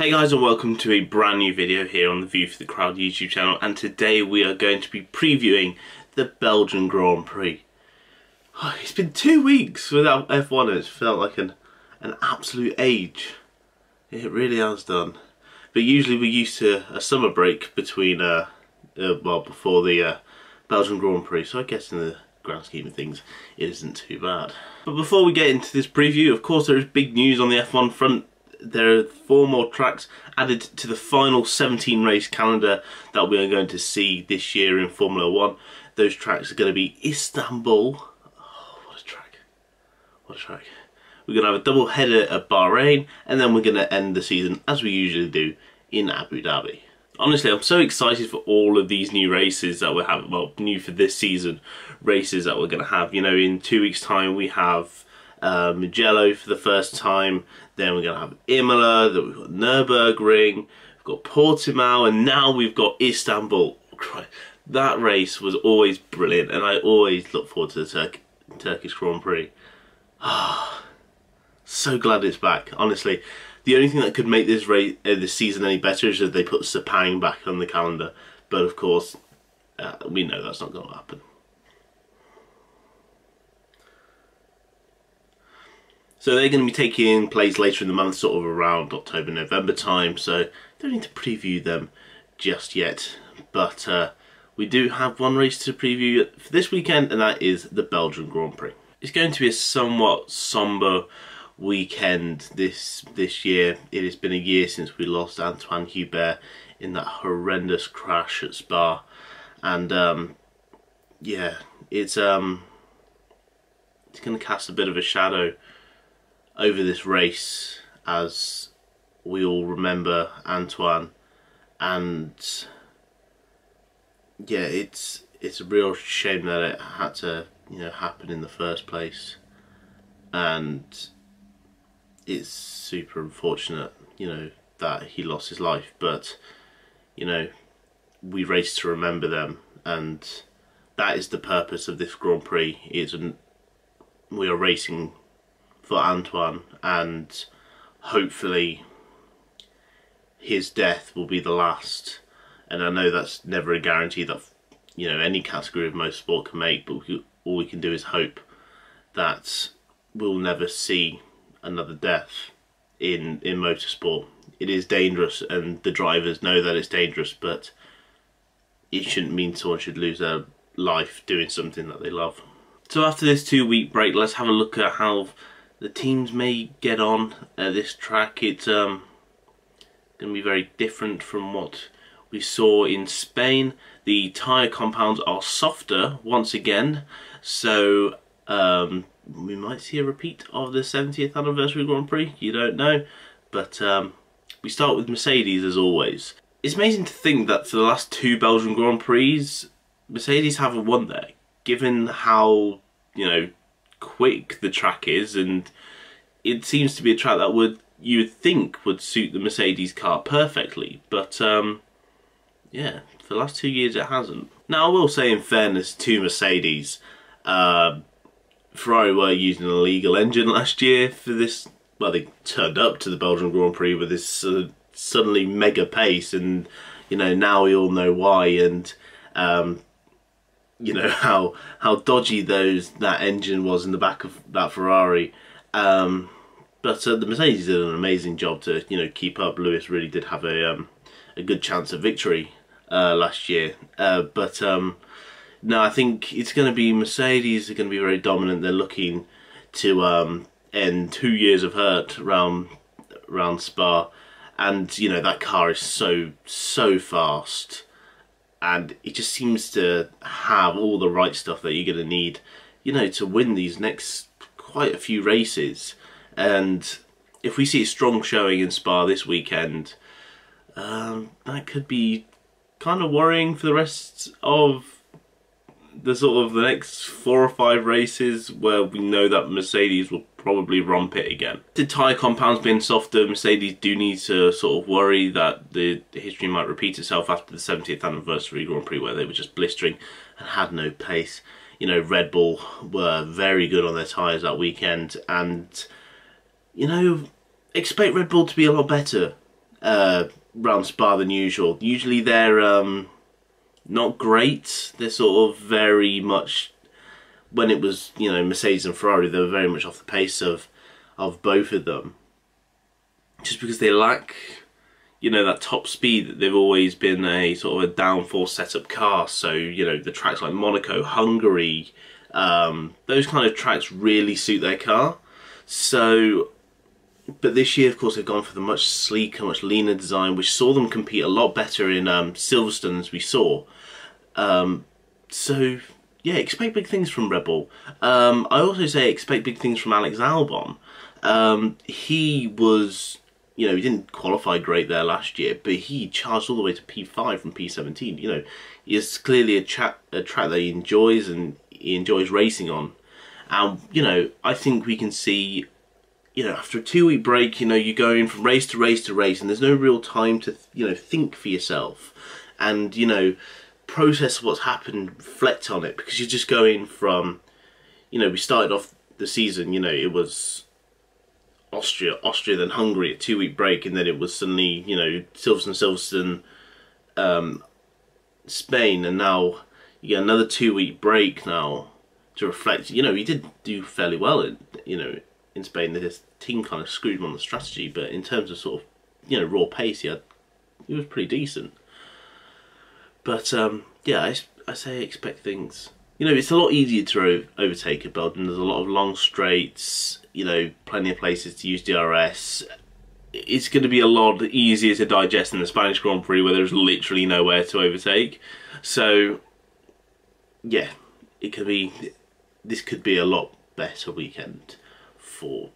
Hey guys, and welcome to a brand new video here on the View for the Crowd YouTube channel, and today we are going to be previewing the Belgian Grand Prix. Oh, it's been 2 weeks without F1 and it's felt like an absolute age. It really has done. But usually we're used to a summer break between, before the Belgian Grand Prix, so I guess in the grand scheme of things it isn't too bad. But before we get into this preview, of course there is big news on the F1 front. There are 4 more tracks added to the final 17 race calendar that we are going to see this year in Formula 1. Those tracks are going to be Istanbul. Oh, what a track. What a track. We're going to have a double header at Bahrain, and then we're going to end the season, as we usually do, in Abu Dhabi. Honestly, I'm so excited for all of these new races that we're having, well, new for this season, races that we're going to have. You know, in 2 weeks' time we have Mugello for the first time, then we're going to have Imola, then we've got Nürburgring, we've got Portimao, and now we've got Istanbul. That race was always brilliant, and I always look forward to the Turkish Grand Prix. So glad it's back, honestly. The only thing that could make this race, this season any better is if they put Sepang back on the calendar, but of course, we know that's not going to happen. So they're going to be taking place later in the month, sort of around October, November time, so don't need to preview them just yet. But we do have one race to preview for this weekend, and that is the Belgian Grand Prix. It's going to be a somewhat sombre weekend this year. It has been a year since we lost Antoine Hubert in that horrendous crash at Spa, and yeah, it's going to cast a bit of a shadow over this race, as we all remember Antoine, and yeah, it's a real shame that it had to, you know, happen in the first place, and it's super unfortunate, you know, that he lost his life. But you know, we race to remember them, and that is the purpose of this Grand Prix. We are racing for Antoine, and hopefully his death will be the last. And I know that's never a guarantee that, you know, any category of motorsport can make, but all we can do is hope that we'll never see another death in motorsport. It is dangerous, and the drivers know that it's dangerous, but it shouldn't mean someone should lose their life doing something that they love. So after this 2-week break, let's have a look at how the teams may get on at this track. It's going to be very different from what we saw in Spain. The tyre compounds are softer once again, so we might see a repeat of the 70th anniversary Grand Prix. You don't know, but we start with Mercedes as always. It's amazing to think that for the last 2 Belgian Grand Prix, Mercedes haven't won there, given how, you know, quick the track is, and it seems to be a track that you would think would suit the Mercedes car perfectly, but yeah, for the last 2 years it hasn't. Now I will say, in fairness to Mercedes, Ferrari were using an illegal engine last year for this. Well, they turned up to the Belgian Grand Prix with this suddenly mega pace, and you know, now we all know why, and you know how dodgy that engine was in the back of that Ferrari. But the Mercedes did an amazing job to, you know, keep up. Lewis really did have a good chance of victory last year. But no, I think it's going to be Mercedes are going to be very dominant. They're looking to end 2 years of hurt around Spa, and you know, that car is so fast. And it just seems to have all the right stuff that you're going to need, you know, to win these next quite a few races. And if we see a strong showing in Spa this weekend, that could be kind of worrying for the rest of the next 4 or 5 races, where we know that Mercedes will probably romp it again. The tyre compounds being softer, Mercedes do need to sort of worry that the history might repeat itself after the 70th anniversary Grand Prix, where they were just blistering and had no pace. You know, Red Bull were very good on their tyres that weekend, and you know, expect Red Bull to be a lot better round Spa than usual. Usually they're not great. They're sort of very much, when it was, you know, Mercedes and Ferrari, they were very much off the pace of both of them. Just because they lack, you know, that top speed. That they've always been a sort of a downforce setup car. So, you know, the tracks like Monaco, Hungary, those kind of tracks really suit their car. So, but this year, of course, they've gone for the much sleeker, much leaner design, which saw them compete a lot better in Silverstone, as we saw. So, yeah, expect big things from Red Bull. I also say expect big things from Alex Albon. He was, you know, he didn't qualify great there last year, but he charged all the way to P5 from P17. You know, it's clearly a track that he enjoys, and he enjoys racing on. And, you know, I think we can see, you know, after a 2-week break, you know, you're going from race to race to race, and there's no real time to, you know, think for yourself and, you know, process what's happened, reflect on it, because you're just going from, you know, we started off the season, you know, it was Austria, then Hungary, a 2-week break, and then it was suddenly, you know, Silverstone, Spain, and now you get another 2-week break now to reflect. You know, he did do fairly well, you know, in Spain. This team kind of screwed him on the strategy, but in terms of sort of, you know, raw pace, he was pretty decent. But yeah, I say expect things. You know, it's a lot easier to overtake at Belgium. There's a lot of long straights, you know, plenty of places to use DRS. It's going to be a lot easier to digest than the Spanish Grand Prix, where there's literally nowhere to overtake. So, yeah, this could be a lot better weekend for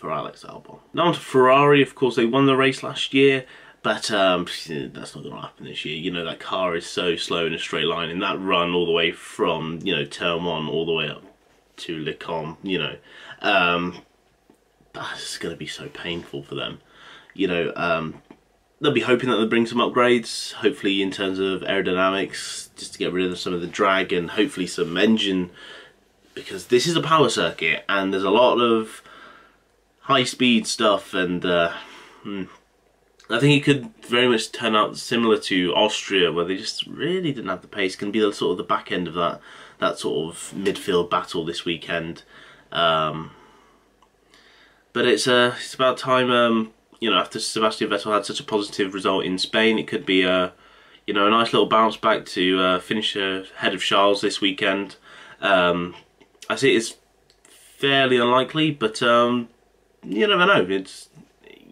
Alex Albon. Now on to Ferrari. Of course, they won the race last year, but that's not going to happen this year. You know, that car is so slow in a straight line, and that run all the way from, you know, turn 1 all the way up to Le Combe, you know, that's going to be so painful for them. You know, they'll be hoping that they'll bring some upgrades, hopefully in terms of aerodynamics, just to get rid of some of the drag, and hopefully some engine, because this is a power circuit and there's a lot of high speed stuff, and I think it could very much turn out similar to Austria, where they just really didn't have the pace. It can be the sort of the back end of that sort of midfield battle this weekend. But it's about time, you know, after Sebastian Vettel had such a positive result in Spain, it could be a, you know, a nice little bounce back to finish ahead of Charles this weekend. I see it's fairly unlikely, but you never know.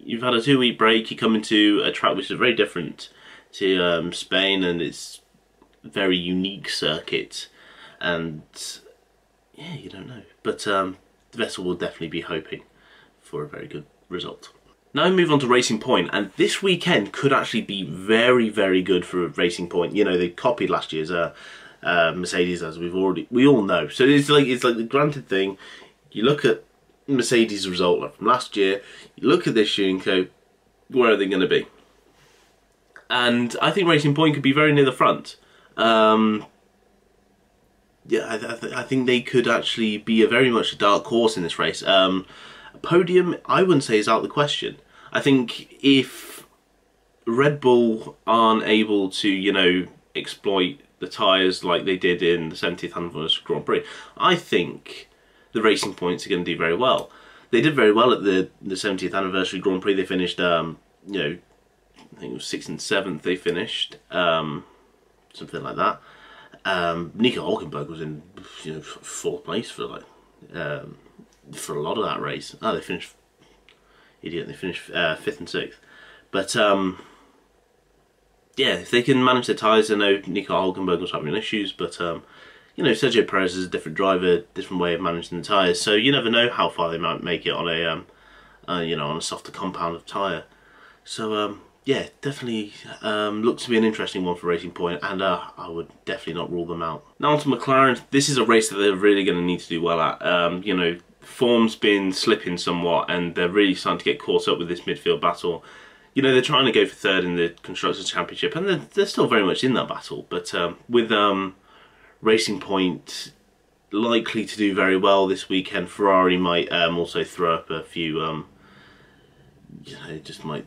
You've had a 2-week break, you come into a track which is very different to Spain, and it's a very unique circuit, and yeah, you don't know. But Vettel will definitely be hoping for a very good result. Now we move on to Racing Point, and this weekend could actually be very, very good for Racing Point. You know, they copied last year's Mercedes, as we all know. So it's like the granted thing. You look at Mercedes' result from last year, you look at this year and go, where are they going to be? And I think Racing Point could be very near the front. Yeah, I think they could actually be very much a dark horse in this race. A podium, I wouldn't say, is out of the question. I think if Red Bull aren't able to, you know, exploit the tyres like they did in the 70th anniversary Grand Prix, I think the Racing Points are going to do very well. They did very well at the 70th anniversary Grand Prix. They finished, you know, I think it was 6th and 7th they finished, something like that. Nico Hülkenberg was in, you know, 4th place for like for a lot of that race. Oh, they finished, idiot, they finished 5th and 6th. But yeah, if they can manage their tyres, I know Nico Hülkenberg was having issues, but you know, Sergio Perez is a different driver, different way of managing the tyres, so you never know how far they might make it on a you know, on a softer compound of tyre. So yeah, definitely looks to be an interesting one for Racing Point, and I would definitely not rule them out. Now on to McLaren. This is a race that they're really going to need to do well at. You know, form's been slipping somewhat, and they're really starting to get caught up with this midfield battle. You know, they're trying to go for 3rd in the Constructors' Championship, and they're still very much in that battle. But with Racing Point likely to do very well this weekend, Ferrari might also throw up a few, you know, just might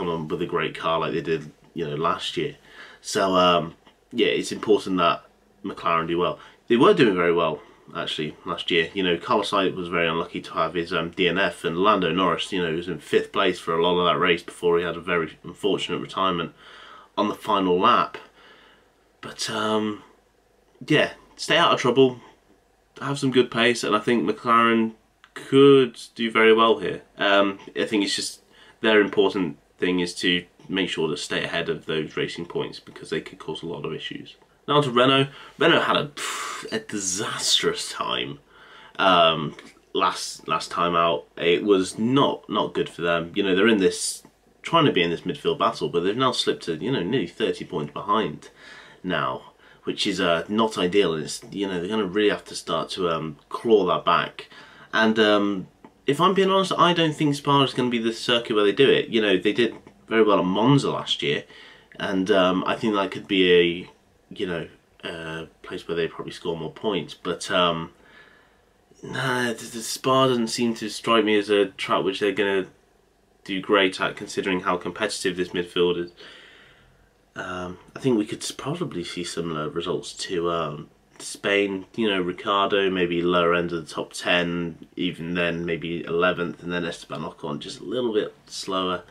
come on with a great car like they did, you know, last year. So yeah, it's important that McLaren do well. They were doing very well actually last year. You know, Carlos Sainz was very unlucky to have his DNF, and Lando Norris, you know, was in 5th place for a lot of that race before he had a very unfortunate retirement on the final lap. But yeah, stay out of trouble, have some good pace, and I think McLaren could do very well here. I think it's just their important thing is to make sure to stay ahead of those racing points, because they could cause a lot of issues. Now on to Renault. Renault had a disastrous time last time out. It was not good for them. You know, they're in this, trying to be in this midfield battle, but they've now slipped to, you know, nearly 30 points behind now, which is not ideal. And it's, you know, they're going to really have to start to claw that back. And if I'm being honest, I don't think Spa is going to be the circuit where they do it. You know, they did very well at Monza last year, and I think that could be a, you know, place where they probably score more points. But nah, the Spa doesn't seem to strike me as a track which they're going to do great at, considering how competitive this midfield is. I think we could probably see similar results to Spain. You know, Ricciardo maybe lower end of the top 10, even then maybe 11th, and then Esteban Ocon just a little bit slower.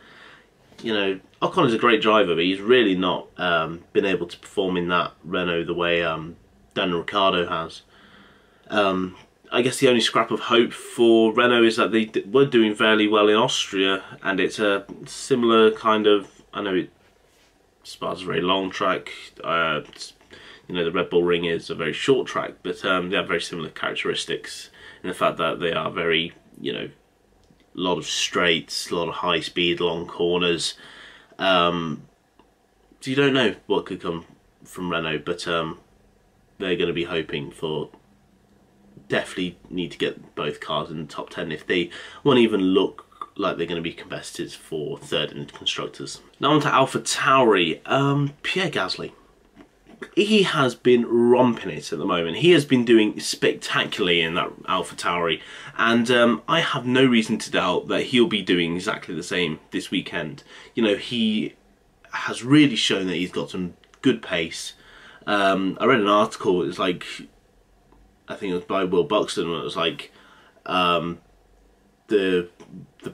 You know, Ocon is a great driver, but he's really not been able to perform in that Renault the way Daniel Ricciardo has. I guess the only scrap of hope for Renault is that they were doing fairly well in Austria, and it's a similar kind of, I know Spa's a very long track, you know, the Red Bull Ring is a very short track, but they have very similar characteristics in the fact that they are very, you know, a lot of straights, a lot of high speed, long corners. So you don't know what could come from Renault, but they're going to be hoping for, definitely need to get both cars in the top 10 if they want to even look like they're going to be competitors for 3rd in constructors. Now on to Alfa Tauri. Pierre Gasly. He has been romping it at the moment. He has been doing spectacularly in that Alfa Tauri, and I have no reason to doubt that he'll be doing exactly the same this weekend. You know, he has really shown that he's got some good pace. I read an article, it was like, I think it was by Will Buxton, and it was like, the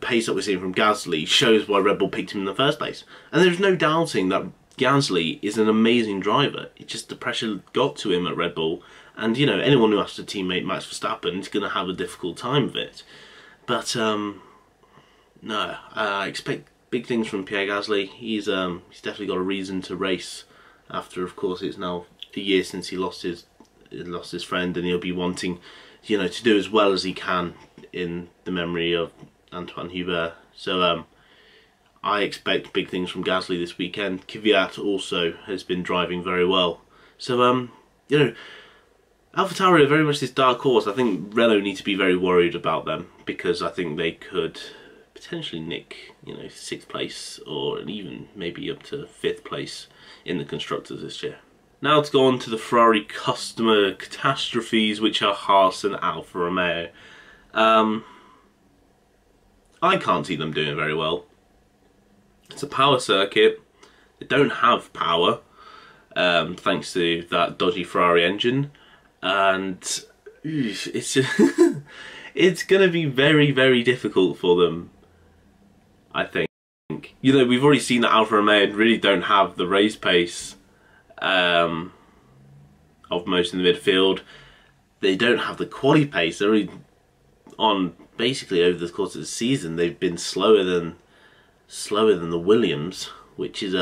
pace that we're seeing from Gasly shows why Red Bull picked him in the first place. And there's no doubting that Gasly is an amazing driver. It just, the pressure got to him at Red Bull, and you know, anyone who has to teammate Max Verstappen is going to have a difficult time of it. But no, I expect big things from Pierre Gasly. He's definitely got a reason to race after, of course, it's now a year since he lost his friend, and he'll be wanting, you know, to do as well as he can in the memory of Antoine Hubert. So I expect big things from Gasly this weekend. Kvyat also has been driving very well. So, you know, AlphaTauri are very much this dark horse. I think Renault need to be very worried about them, because I think they could potentially nick, you know, 6th place or even maybe up to 5th place in the constructors this year. Now to go on to the Ferrari customer catastrophes, which are Haas and Alfa Romeo. I can't see them doing very well. It's a power circuit. They don't have power, thanks to that dodgy Ferrari engine, and it's it's going to be very, very difficult for them, I think. You know, we've already seen that Alfa Romeo really don't have the race pace of most in the midfield. They don't have the quali pace. They're really on, basically over the course of the season, they've been slower than the Williams, which is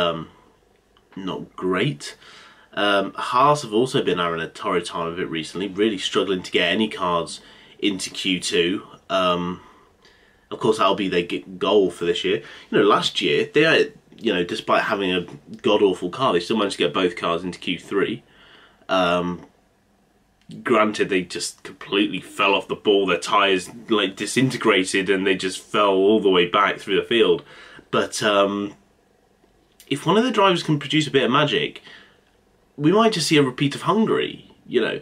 not great. Haas have also been having a torrid time of it recently, really struggling to get any cars into Q2. Of course, that'll be their goal for this year. You know, last year, they had, you know, despite having a god-awful car, they still managed to get both cars into Q3. Granted, they just completely fell off the ball. Their tyres, like, disintegrated, and they just fell all the way back through the field. But if one of the drivers can produce a bit of magic, we might just see a repeat of Hungary. You know,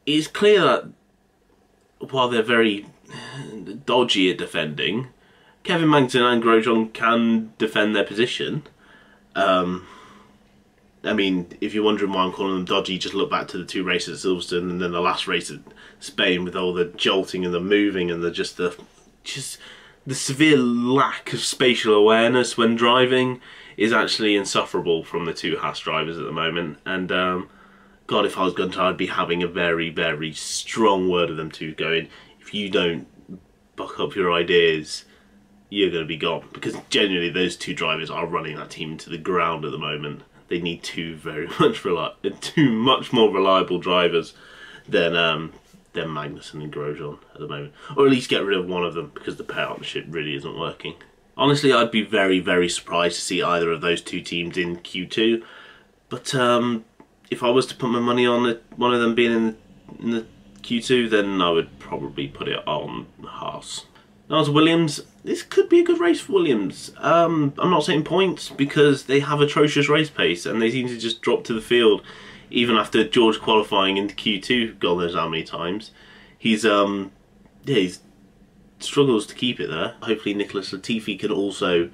it's clear that while they're very dodgy at defending, Kevin Magnussen and Grosjean can defend their position. I mean, if you're wondering why I'm calling them dodgy, just look back to the 2 races at Silverstone and then the last race at Spain with all the jolting and the moving and the severe lack of spatial awareness when driving is actually insufferable from the 2 Haas drivers at the moment. And God, if I was Gunter, I'd be having a very, very strong word of them two going, if you don't buck up your ideas, you're going to be gone. Because genuinely, those 2 drivers are running that team into the ground at the moment. They need two much more reliable drivers than Magnussen and Grosjean at the moment, or at least get rid of one of them because the partnership really isn't working. Honestly, I'd be very, very surprised to see either of those 2 teams in Q2. But if I was to put my money on one of them being in the Q2, then I would probably put it on Haas. Now to Williams, this could be a good race for Williams. I'm not saying points because they have atrocious race pace and they seem to just drop to the field even after George qualifying into Q2 God knows how many times. He's struggles to keep it there. Hopefully Nicholas Latifi can also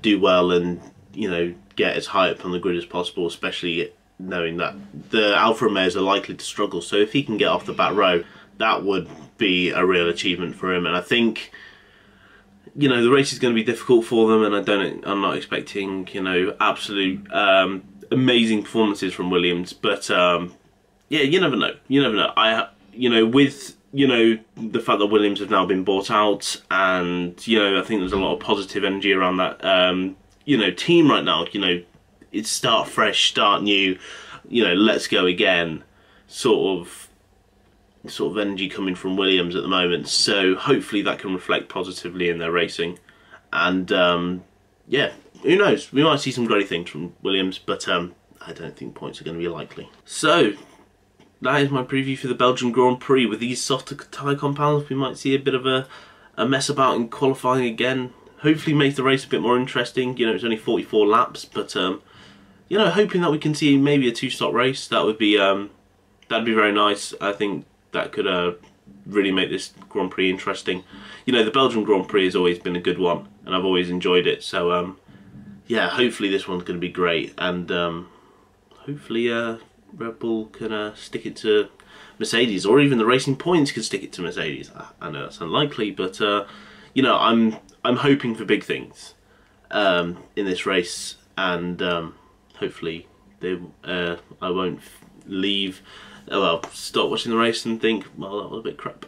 do well and, you know, get as high up on the grid as possible, especially knowing that the Alfa Romeos are likely to struggle. So if he can get off the back row, that would be a real achievement for him. And I think, you know, the race is going to be difficult for them, and I'm not expecting, you know, absolute amazing performances from Williams. But yeah, you never know. You never know. With the fact that Williams have now been bought out, and you know, I think there's a lot of positive energy around that team right now. You know, it's start fresh, start new. You know, let's go again. Sort of energy coming from Williams at the moment, so hopefully that can reflect positively in their racing. And yeah, who knows, we might see some great things from Williams, but I don't think points are going to be likely. So that is my preview for the Belgian Grand Prix. With these softer tyre compounds, we might see a bit of a mess about in qualifying again. Hopefully make the race a bit more interesting. You know, it's only 44 laps, but you know, hoping that we can see maybe a 2-stop race. That would be that'd be very nice. I think that could really make this Grand Prix interesting. You know, the Belgian Grand Prix has always been a good one, and I've always enjoyed it. So, yeah, hopefully this one's going to be great, and hopefully Red Bull can stick it to Mercedes, or even the Racing Points can stick it to Mercedes. I know that's unlikely, but you know, I'm hoping for big things in this race, and hopefully I won't leave. Well, stop watching the race and think, well, that was a bit crap.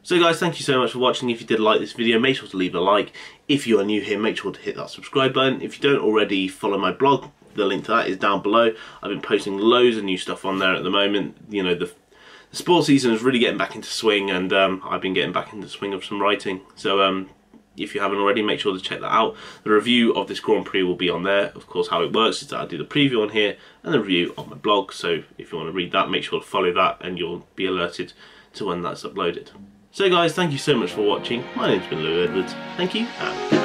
So guys, thank you so much for watching. If you did like this video, make sure to leave a like. If you are new here, make sure to hit that subscribe button. If you don't already follow my blog, the link to that is down below. I've been posting loads of new stuff on there at the moment. You know, the sports season is really getting back into swing, and I've been getting back into the swing of some writing. So if you haven't already, make sure to check that out. The review of this Grand Prix will be on there. Of course, how it works is that I do the preview on here and the review on my blog. So if you want to read that, make sure to follow that and you'll be alerted to when that's uploaded. So guys, thank you so much for watching. My name's been Lou Edwards. Thank you, and